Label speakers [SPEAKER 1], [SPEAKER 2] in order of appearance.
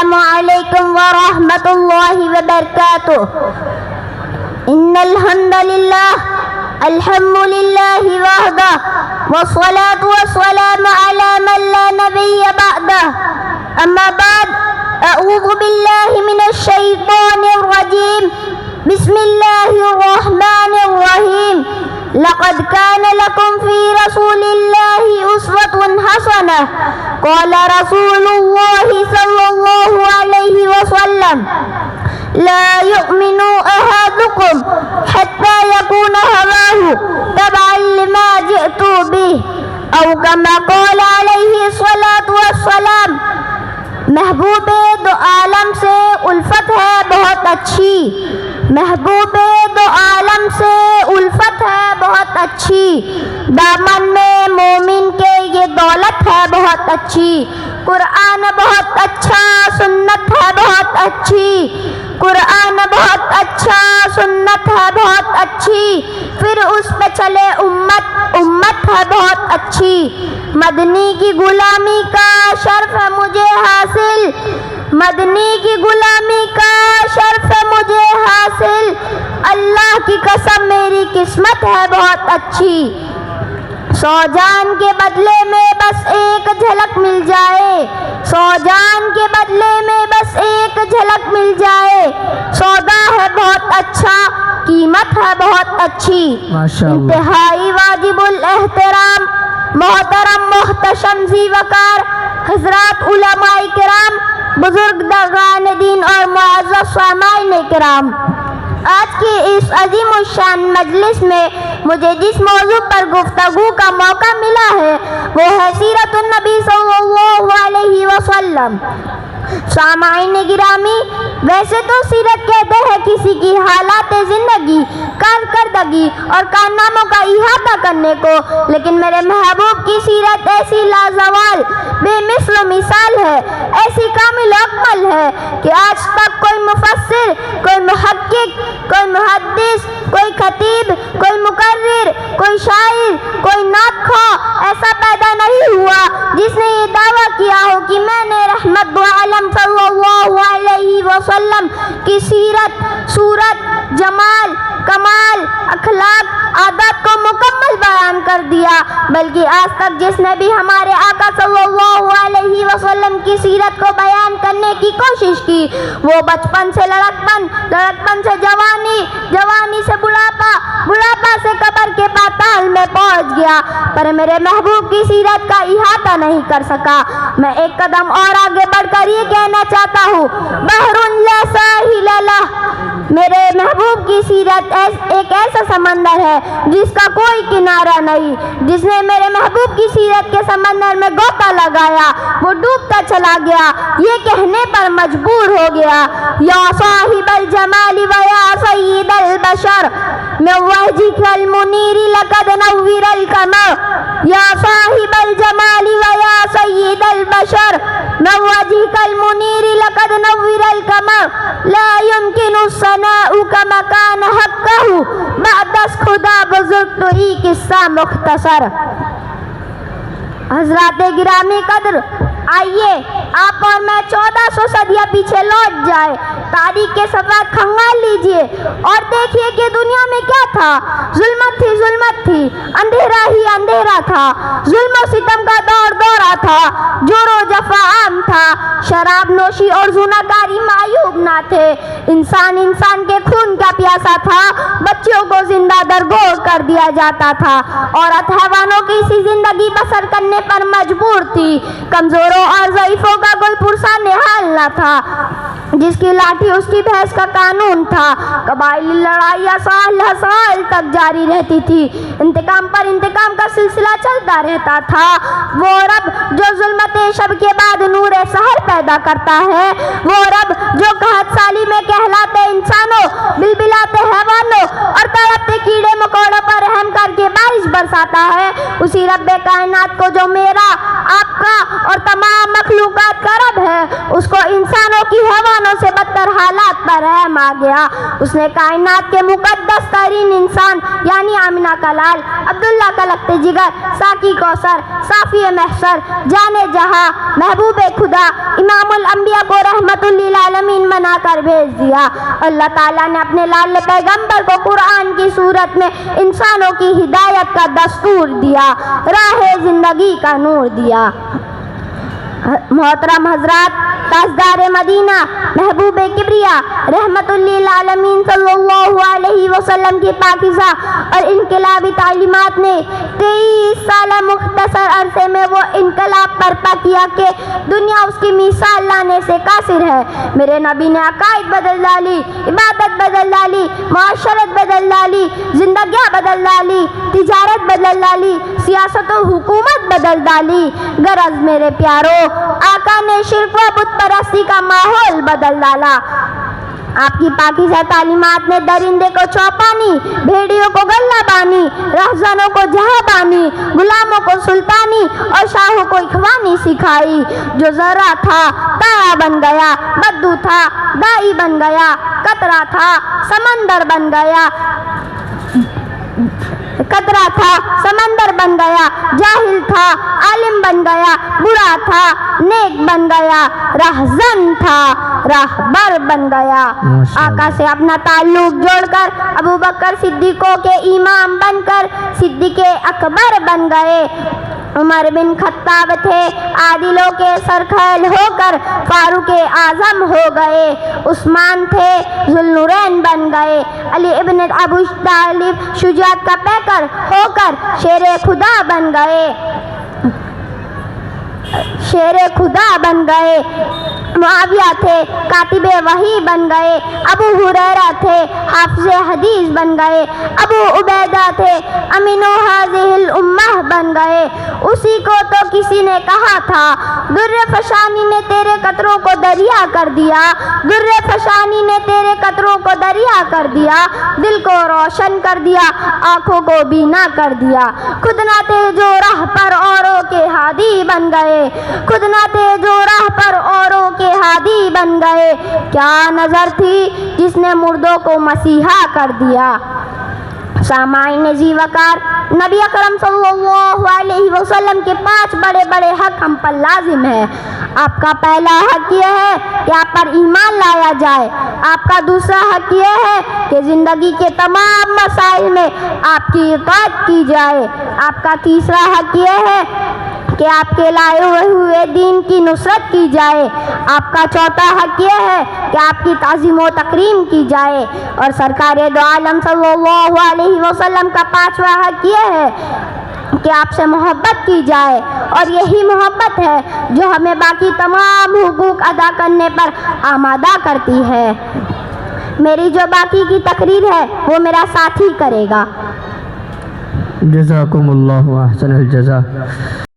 [SPEAKER 1] السلام علیکم ورحمۃ اللہ وبرکاتہ. ان الحمد للہ الحمد للہ وحدہ والصلاة والسلام علی من لا نبی بعدہ. اما بعد اعوذ باللہ من الشیطان الرجیم. بسم اللہ الرحمن الرحیم. لقد كان لكم في رسول الله أسوة حسنة. قال رسول الله صلى الله عليه وسلم لا يؤمن أحدكم حتى يكون هواه تبعا لما جئت به أو كما قال عليه الصلاة والسلام. محبوب دو عالم سے الفت ہے بہت اچھی. محبوب دو عالم سے الفت ہے بہت اچھی. دامن میں مومن کے یہ دولت ہے بہت اچھی. قرآن بہت اچھا سنت ہے بہت اچھی. قرآن بہت اچھا سنت ہے بہت اچھی. پھر اس پہ چلے امت امت ہے بہت اچھی. مدنی کی غلامی کا شرف ہے مجھے حاصل. مدنی کی غلامی کا شرف ہے مجھے حاصل. اللہ کی قسم میری قسمت ہے بہت اچھی. 100 جان کے بدلے میں بس ایک جھلک مل جائے. 100 جان کے بدلے میں بس ایک جھلک مل جائے. سودا ہے بہت اچھا قیمت ہے بہت اچھی. انتہائی واجب الاحترام محترم محتشم ذی وقار حضرات علماء کرام بزرگان دین اور معزز سامعین کرام، آج کی اس عظیم الشان مجلس میں مجھے جس موضوع پر گفتگو کا موقع ملا ہے وہ ہے سیرت النبی صلی اللہ علیہ وسلم. سامعین گرامی، ویسے تو سیرت کہتے ہیں کسی کی حالات زندگی، کارکردگی اور کارناموں کا احاطہ کرنے کو، لیکن میرے محبوب کی سیرت ایسی لازوال بے مثل و مثال ہے، ایسی کامل و اکمل ہے کہ آج تک کوئی مفسر، کوئی محقق، کوئی محدث، کوئی خطیب، کوئی مقرر، کوئی شاعر، کوئی نعت خواں ایسا پیدا نہیں ہوا جس نے یہ دعویٰ کیا ہو کہ میں نے رحمت دو عالم صلی اللہ علیہ وسلم کی سیرت، صورت، جمال، کمال، اخلاق، عادات کو مکمل بیان کر دیا، بلکہ آج تک جس نے بھی ہمارے آقا صلی اللہ علیہ وسلم کی سیرت کو بیان کرنے کی کوشش کی وہ بچپن سے لڑکپن، لڑکپن سے جوانی، جوانی سے بڑھاپا، بڑھاپا سے قبر کے پاتال میں پہنچ گیا، پر میرے محبوب کی سیرت کا احاطہ نہیں کر سکا. میں ایک قدم اور آگے بڑھ کر یہ کہنا چاہتا ہوں، بحر لا ساحل لہ، میرے محبوب کی سیرت ایک ایسا سمندر ہے جس کا کوئی کنارہ نہیں. جس نے میرے محبوب کی سیرت کے سمندر میں غوطہ لگایا وہ ڈوبتا چلا گیا، یہ کہنے پر مجبور ہو گیا، یا صاحب الجمال و یا سید البشر من وجهك المنیر لقد نور القمر. یا صاحب الجمال و یا سید البشر من وجهك المنیر لقد نور القمر. لا يمكن الثناء كما كان حقه بعد از خدا بزرگ تو ہی قصہ مختصر. حضرات گرامی قدر، آئیے آپ اور میں 1400 صدیاں پیچھے لوٹ جائے، تاریخ کے صفحات کھنگال لیجئے اور دیکھیے کہ دنیا میں کیا تھا. ظلمت تھی، ظلمت تھی، اندھیرا ہی اندھیرا تھا، ظلم و ستم کا دور دورہ تھا، جور و جفا عام تھا، شراب نوشی اور زناکاری معیوب نہ تھے، انسان انسان کے خون کا پیاسا تھا، بچوں کو زندہ درگور کر دیا جاتا تھا، عورت حیوانوں کی سی زندگی بسر کرنے پر مجبور تھی، کمزوروں اور ضعیفوں کا کوئی پرسان حال نہ تھا، جس کی لاٹھی اس کی بھینس کا قانون تھا، قبائلی لڑائیاں سال سال تک جاری رہتی تھی، انتقام پر انتقام کا سلسلہ چلتا رہتا تھا. وہ رب جو ظلمت شب کے بعد نور سحر پیدا کرتا ہے، وہ رب جو قحط سالی میں کہلاتے انسانوں، بلبلاتے حیوانوں اور تڑپتے کیڑے مکوڑوں پر رحم کر کے بارش برساتا ہے، اسی رب کائنات کو جو میرا، آپ کا اور تمام مخلوقات کا رب ہے، اس کو انسانوں کی حیوانوں سے بدتر حالات پر رحم آ گیا. اس نے کائنات کے مقدس ترین انسان یعنی آمنہ کا لال، عبداللہ کا لخت جگر، ساقی کوثر، صافی محشر، جان جہاں، محبوب خدا، امام الانبیاء کو رحمت کر بھیج دیا۔ اللہ تعالیٰ نے اپنے لال پیغمبر کو قرآن کی صورت میں انسانوں کی ہدایت کا دستور دیا، راہ زندگی کا نور دیا۔ محترم حضرات، تاجدار مدینہ محبوب کبریا رحمت للعالمین صلی اللہ علیہ وسلم کی پاکیزہ اور انقلابی تعلیمات نے 23 سالہ مختصر عرصے میں وہ انقلاب برپا کیا کہ دنیا اس کی مثال لانے سے قاصر ہے۔ میرے نبی نے عقائد بدل ڈالی، عبادت بدل ڈالی، معاشرت بدل ڈالی، زندگیاں بدل ڈالی، تجارت بدل ڈالی، سیاست و حکومت بدل ڈالی۔ غرض میرے پیارو، آقا نے شرک و بت پرستی کا ماحول بدل ڈالا۔ آپ کی پاکیزہ تعلیمات نے درندے کو چوپانی، بھیڑیوں کو غلہ بانی، رہزنوں کو جہاں بانی، غلاموں کو سلطانی اور شاہوں کو اخوانی سکھائی۔ جو ذرہ تھا تارا بن گیا، بدو تھا دائی بن گیا، قطرہ تھا سمندر بن گیا، قطرہ تھا سمندر بن گیا، جاہل تھا عالم بن گیا، برا تھا نیک بن گیا، رہزن تھا راہبر بن گیا۔ آقا سے اپنا تعلق جوڑ کر ابو بکر صدیقوں کے امام بن کر صدیق اکبر بن گئے۔ عمر بن خطاب تھے عادلوں کے سرخیل ہو کر فاروق اعظم ہو گئے۔ عثمان تھے ذوالنورین بن گئے۔ علی ابن ابو طالب شجاعت کا پیکر ہو کر شیر خدا بن گئے، شیر خدا بن گئے۔ معاویہ تھے کاتب وحی بن گئے۔ ابو ہریرہ تھے حافظ حدیث بن گئے۔ ابو عبیدہ تھے امین ہذہ الامہ بن گئے۔ اسی کو تو کسی نے کہا تھا، در فشانی نے تیرے قطروں کو دریا کر دیا، در فشانی نے تیرے قطروں کو دریا کر دیا، دل کو روشن کر دیا، آنکھوں کو بینا کر دیا۔ خود نہ تھے جو راہ پر اوروں کے ہادی بن گئے، خود نہ تھے جو راہ پر اوروں کے ہادی بن گئے۔ کیا نظر تھی جس نے مردوں کو مسیحا کر دیا۔ سامعین ذی وقار، نبی اکرم صلی اللہ علیہ وسلم کے 5 بڑے بڑے حق ہم پر لازم ہیں۔ آپ کا پہلا حق یہ ہے کہ آپ پر ایمان لایا جائے۔ آپ کا دوسرا حق یہ ہے کہ زندگی کے تمام مسائل میں آپ کی اطاعت کی جائے۔ آپ کا تیسرا حق یہ ہے کہ آپ کے لائے ہوئے دین کی نصرت کی جائے۔ آپ کا چوتھا حق یہ ہے کہ آپ کی تعظیم و تکریم کی جائے۔ اور سرکار دو عالم صلی اللہ علیہ وسلم کا 5واں حق یہ ہے کہ آپ سے محبت کی جائے، اور یہی محبت ہے جو ہمیں باقی تمام حقوق ادا کرنے پر آمادہ کرتی ہے۔ میری جو باقی کی تقریر ہے وہ میرا ساتھی کرے گا۔
[SPEAKER 2] جزاکم اللہ احسن الجزا۔